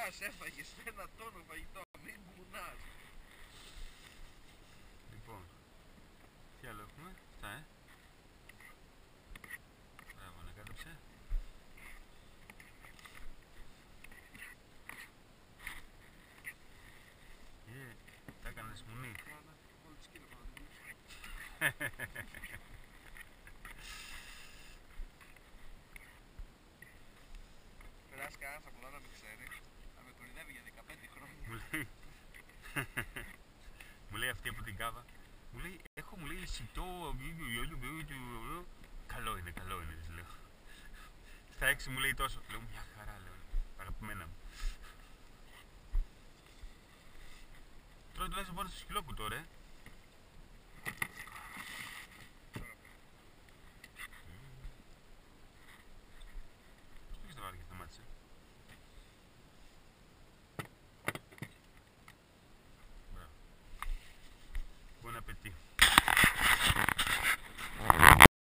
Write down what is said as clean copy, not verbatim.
κουνάς, έφαγες 1 τόνο φαγητό, μην κουνάς. Λοιπόν, τι άλλο έχουμε, αυτά Μπράβο, ανακάτεψε. Τα έκανες μουνί. Όλο σκύλο θα το δείξω. Περάσει κανένας από εδώ να με ξέρει, θα με κορυδεύει για 15 χρόνια. Μου λέει αυτή από την Κάβα, μου λέει, έχω, μου λέει, σιτό, καλό είναι, της λέω. Στα 6 μου λέει τόσο, λέω, μια χαρά, λέω, αγαπημένα μου. Τώρα τουλάχιστον πάνε στο σκυλόκουτο, ρε.